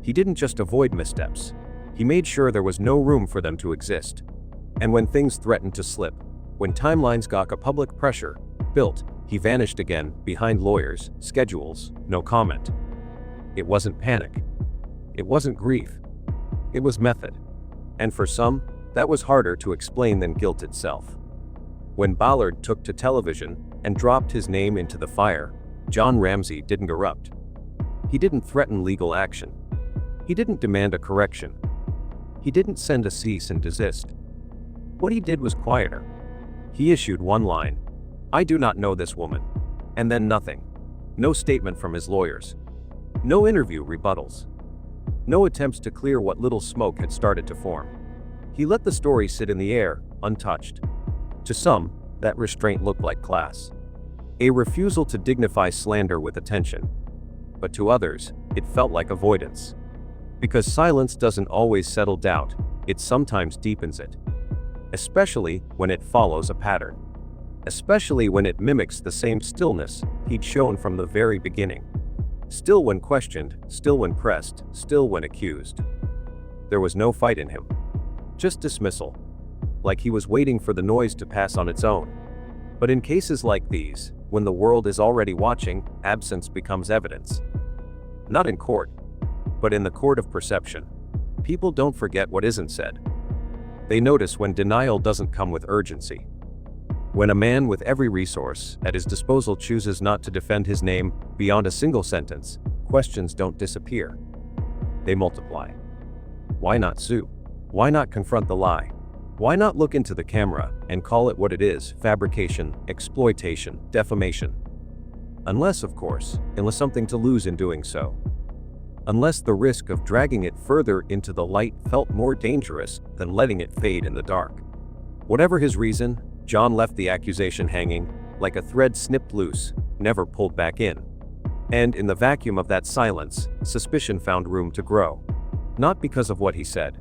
He didn't just avoid missteps. He made sure there was no room for them to exist. And when things threatened to slip, when timelines got a public pressure built, he vanished again behind lawyers, schedules, no comment. It wasn't panic. It wasn't grief. It was method. And for some, that was harder to explain than guilt itself. When Ballard took to television and dropped his name into the fire, John Ramsey didn't erupt. He didn't threaten legal action. He didn't demand a correction. He didn't send a cease and desist. What he did was quieter. He issued one line. I do not know this woman. And then nothing. No statement from his lawyers. No interview rebuttals. No attempts to clear what little smoke had started to form. He let the story sit in the air, untouched. To some, that restraint looked like class. A refusal to dignify slander with attention. But to others, it felt like avoidance. Because silence doesn't always settle doubt, it sometimes deepens it. Especially when it follows a pattern. Especially when it mimics the same stillness he'd shown from the very beginning. Still when questioned, still when pressed, still when accused. There was no fight in him. Just dismissal. Like he was waiting for the noise to pass on its own. But in cases like these, when the world is already watching, absence becomes evidence. Not in court, but in the court of perception. People don't forget what isn't said. They notice when denial doesn't come with urgency. When a man with every resource at his disposal chooses not to defend his name beyond a single sentence, questions don't disappear. They multiply. Why not sue? Why not confront the lie? Why not look into the camera and call it what it is: fabrication, exploitation, defamation? Unless, of course, something to lose in doing so. Unless the risk of dragging it further into the light felt more dangerous than letting it fade in the dark. Whatever his reason, John left the accusation hanging, like a thread snipped loose, never pulled back in. And in the vacuum of that silence, suspicion found room to grow. Not because of what he said,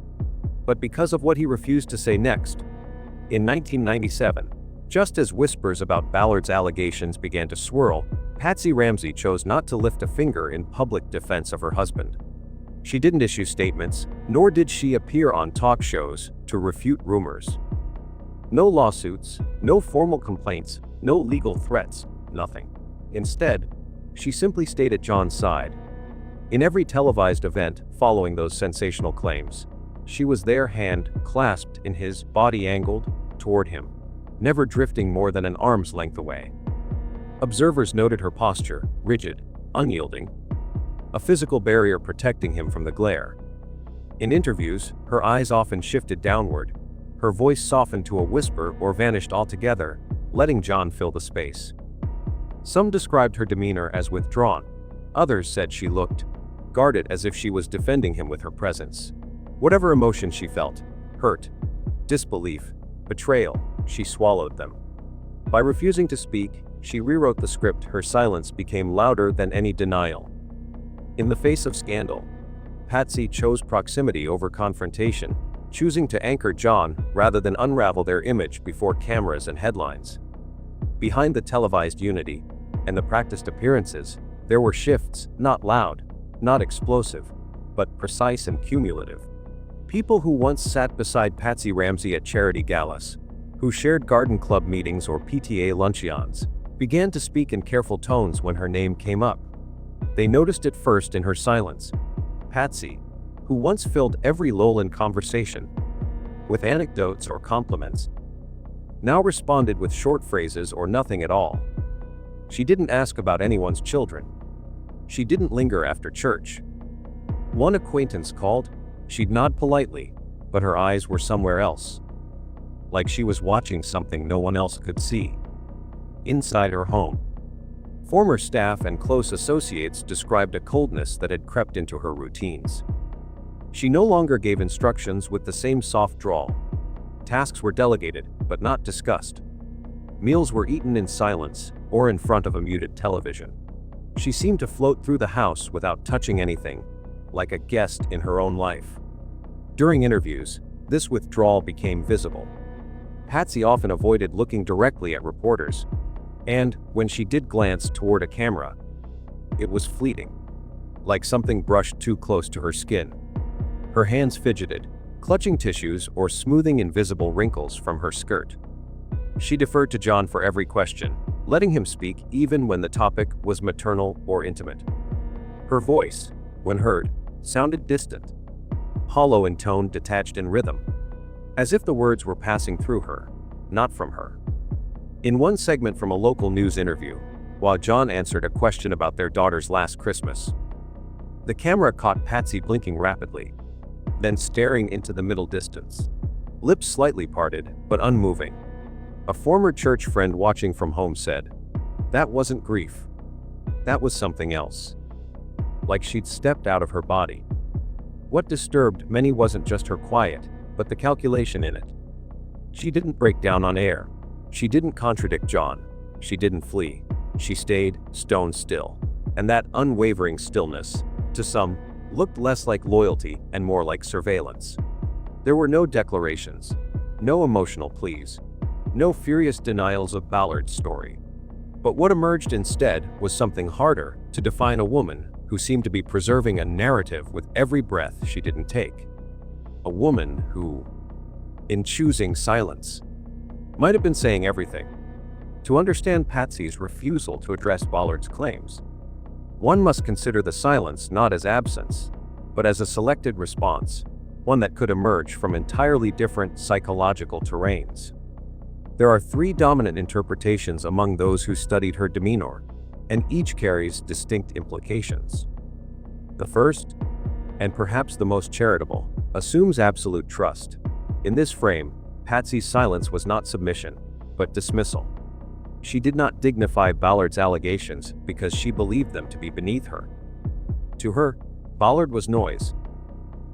but because of what he refused to say next. In 1997, just as whispers about Ballard's allegations began to swirl, Patsy Ramsey chose not to lift a finger in public defense of her husband. She didn't issue statements, nor did she appear on talk shows to refute rumors. No lawsuits, no formal complaints, no legal threats, nothing. Instead, she simply stayed at John's side. In every televised event following those sensational claims, she was there, hand clasped in his, body angled toward him, never drifting more than an arm's length away. Observers noted her posture, rigid, unyielding, a physical barrier protecting him from the glare. In interviews, her eyes often shifted downward, her voice softened to a whisper or vanished altogether, letting John fill the space. Some described her demeanor as withdrawn. Others said she looked guarded, as if she was defending him with her presence. Whatever emotion she felt, hurt, disbelief, betrayal, she swallowed them. By refusing to speak, she rewrote the script. Her silence became louder than any denial. In the face of scandal, Patsy chose proximity over confrontation, choosing to anchor John rather than unravel their image before cameras and headlines. Behind the televised unity and the practiced appearances, there were shifts, not loud, not explosive, but precise and cumulative. People who once sat beside Patsy Ramsey at charity galas, who shared garden club meetings or PTA luncheons, began to speak in careful tones when her name came up. They noticed it first in her silence. Patsy, who once filled every lull in conversation with anecdotes or compliments, now responded with short phrases or nothing at all. She didn't ask about anyone's children. She didn't linger after church. One acquaintance called, she'd nod politely, but her eyes were somewhere else. Like she was watching something no one else could see. Inside her home, former staff and close associates described a coldness that had crept into her routines. She no longer gave instructions with the same soft drawl. Tasks were delegated, but not discussed. Meals were eaten in silence or in front of a muted television. She seemed to float through the house without touching anything, like a guest in her own life. During interviews, this withdrawal became visible. Patsy often avoided looking directly at reporters, and when she did glance toward a camera, it was fleeting, like something brushed too close to her skin. Her hands fidgeted, clutching tissues or smoothing invisible wrinkles from her skirt. She deferred to John for every question, letting him speak even when the topic was maternal or intimate. Her voice, when heard, sounded distant, hollow in tone, detached in rhythm, as if the words were passing through her, not from her. In one segment from a local news interview, while John answered a question about their daughter's last Christmas, the camera caught Patsy blinking rapidly, then staring into the middle distance, lips slightly parted but unmoving. A former church friend watching from home said, That wasn't grief. That was something else. Like she'd stepped out of her body. What disturbed many wasn't just her quiet, but the calculation in it. She didn't break down on air. She didn't contradict John. She didn't flee. She stayed stone still. And that unwavering stillness, to some, looked less like loyalty and more like surveillance. There were no declarations, no emotional pleas, no furious denials of Ballard's story. But what emerged instead was something harder to define: a woman who seemed to be preserving a narrative with every breath she didn't take. A woman who, in choosing silence, might have been saying everything. To understand Patsy's refusal to address Ballard's claims, one must consider the silence not as absence, but as a selected response, one that could emerge from entirely different psychological terrains. There are three dominant interpretations among those who studied her demeanor, and each carries distinct implications. The first, and perhaps the most charitable, assumes absolute trust. In this frame, Patsy's silence was not submission, but dismissal. She did not dignify Ballard's allegations because she believed them to be beneath her. To her, Ballard was noise,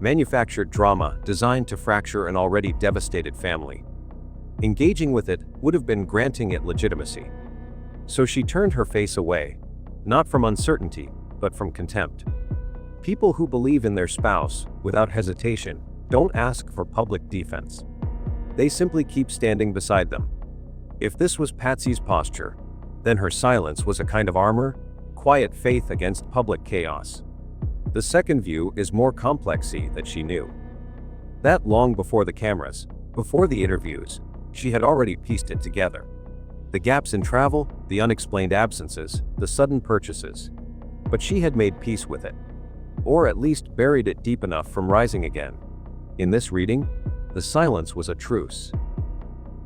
manufactured drama designed to fracture an already devastated family. Engaging with it would have been granting it legitimacy. So she turned her face away, not from uncertainty, but from contempt. People who believe in their spouse, without hesitation, don't ask for public defense. They simply keep standing beside them. If this was Patsy's posture, then her silence was a kind of armor, quiet faith against public chaos. The second view is more complex that she knew. That long before the cameras, before the interviews, she had already pieced it together. The gaps in travel, the unexplained absences, the sudden purchases. But she had made peace with it. Or at least buried it deep enough from rising again. In this reading, the silence was a truce.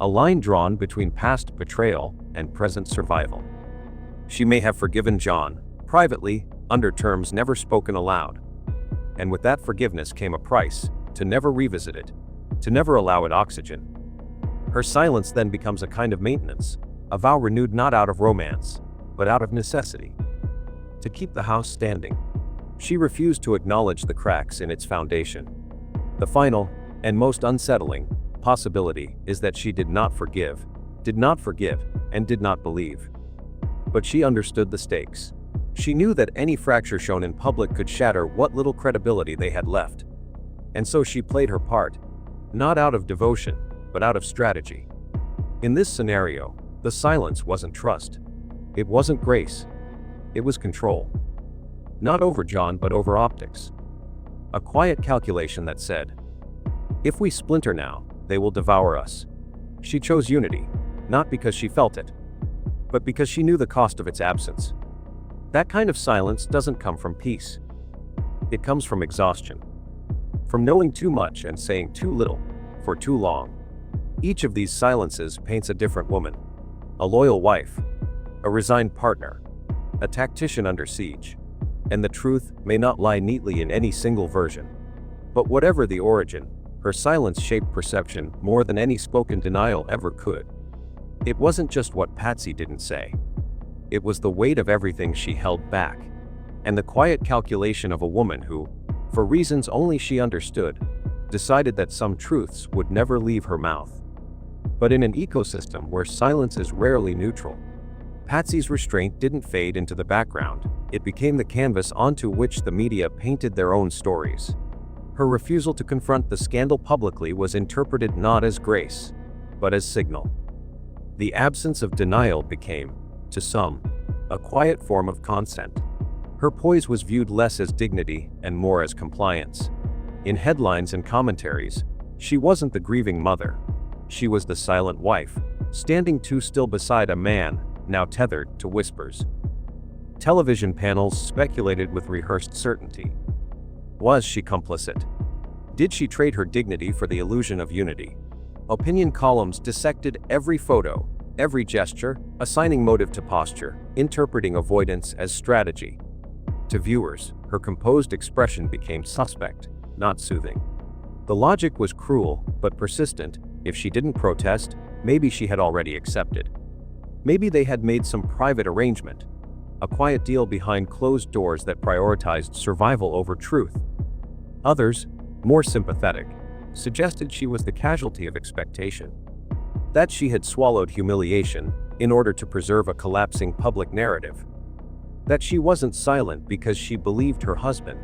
A line drawn between past betrayal and present survival. She may have forgiven John, privately, under terms never spoken aloud. And with that forgiveness came a price: to never revisit it, to never allow it oxygen. Her silence then becomes a kind of maintenance, a vow renewed not out of romance, but out of necessity. To keep the house standing, she refused to acknowledge the cracks in its foundation. The final, and most unsettling, possibility is that she did not forgive, and did not believe. But she understood the stakes. She knew that any fracture shown in public could shatter what little credibility they had left. And so she played her part, not out of devotion, but out of strategy. In this scenario, the silence wasn't trust. It wasn't grace. It was control. Not over John, but over optics. A quiet calculation that said, if we splinter now, they will devour us. She chose unity, not because she felt it, but because she knew the cost of its absence. That kind of silence doesn't come from peace. It comes from exhaustion. From knowing too much and saying too little, for too long. Each of these silences paints a different woman. A loyal wife, a resigned partner, a tactician under siege. And the truth may not lie neatly in any single version. But whatever the origin, her silence shaped perception more than any spoken denial ever could. It wasn't just what Patsy didn't say. It was the weight of everything she held back, and the quiet calculation of a woman who, for reasons only she understood, decided that some truths would never leave her mouth. But in an ecosystem where silence is rarely neutral, Patsy's restraint didn't fade into the background. It became the canvas onto which the media painted their own stories. Her refusal to confront the scandal publicly was interpreted not as grace, but as signal. The absence of denial became, to some, a quiet form of consent. Her poise was viewed less as dignity and more as compliance. In headlines and commentaries, she wasn't the grieving mother. She was the silent wife, standing too still beside a man, now tethered to whispers. Television panels speculated with rehearsed certainty. Was she complicit? Did she trade her dignity for the illusion of unity? Opinion columns dissected every photo, every gesture, assigning motive to posture, interpreting avoidance as strategy. To viewers, her composed expression became suspect, not soothing. The logic was cruel, but persistent. If she didn't protest, maybe she had already accepted. Maybe they had made some private arrangement, a quiet deal behind closed doors that prioritized survival over truth. Others, more sympathetic, suggested she was the casualty of expectation. That she had swallowed humiliation in order to preserve a collapsing public narrative. That she wasn't silent because she believed her husband,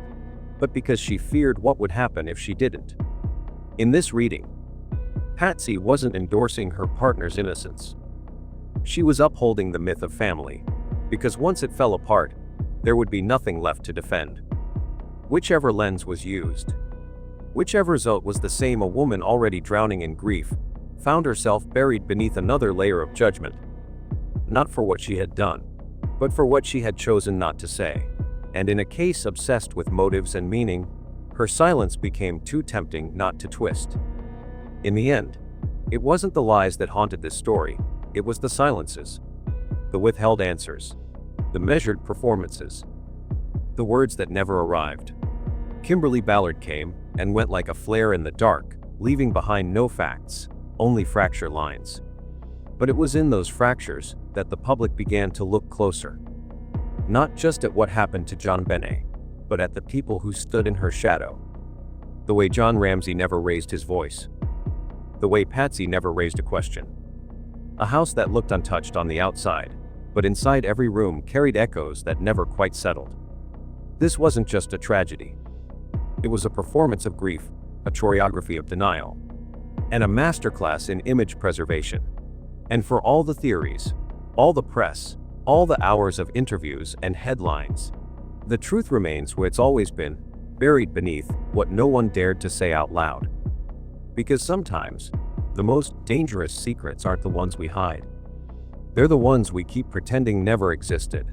but because she feared what would happen if she didn't. In this reading, Patsy wasn't endorsing her partner's innocence. She was upholding the myth of family, because once it fell apart, there would be nothing left to defend. Whichever lens was used, whichever result was the same, a woman already drowning in grief found herself buried beneath another layer of judgment. Not for what she had done, but for what she had chosen not to say. And in a case obsessed with motives and meaning, her silence became too tempting not to twist. In the end, it wasn't the lies that haunted this story, it was the silences. The withheld answers. The measured performances. The words that never arrived. Kimberly Ballard came and went like a flare in the dark, leaving behind no facts, only fracture lines. But it was in those fractures that the public began to look closer. Not just at what happened to JonBenét, but at the people who stood in her shadow. The way John Ramsey never raised his voice. The way Patsy never raised a question. A house that looked untouched on the outside, but inside every room carried echoes that never quite settled. This wasn't just a tragedy. It was a performance of grief, a choreography of denial, and a masterclass in image preservation. And for all the theories, all the press, all the hours of interviews and headlines, the truth remains where it's always been, buried beneath what no one dared to say out loud. Because sometimes, the most dangerous secrets aren't the ones we hide. They're the ones we keep pretending never existed.